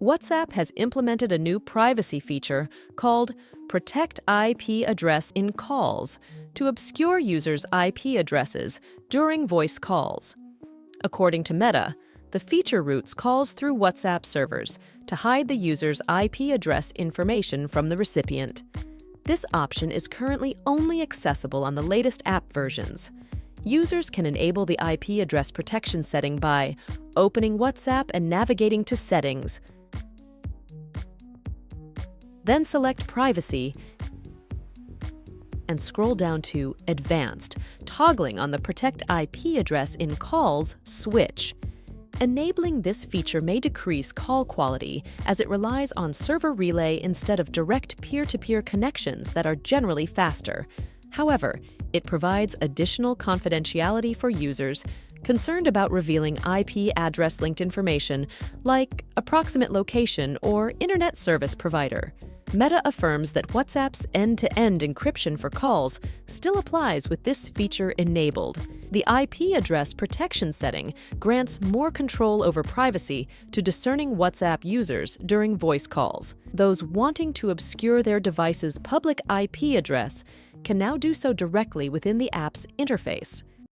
WhatsApp has implemented a new privacy feature called Protect IP Address in Calls to obscure users' IP addresses during voice calls. According to Meta, the feature routes calls through WhatsApp servers to hide the user's IP address information from the recipient. This option is currently only accessible on the latest app versions. Users can enable the IP address protection setting by opening WhatsApp and navigating to Settings. Then select Privacy and scroll down to Advanced, toggling on the Protect IP Address in Calls switch. Enabling this feature may decrease call quality as it relies on server relay instead of direct peer-to-peer connections that are generally faster. However, it provides additional confidentiality for users concerned about revealing IP address-linked information like approximate location or internet service provider. Meta affirms that WhatsApp's end-to-end encryption for calls still applies with this feature enabled. The IP address protection setting grants more control over privacy to discerning WhatsApp users during voice calls. Those wanting to obscure their device's public IP address can now do so directly within the app's interface.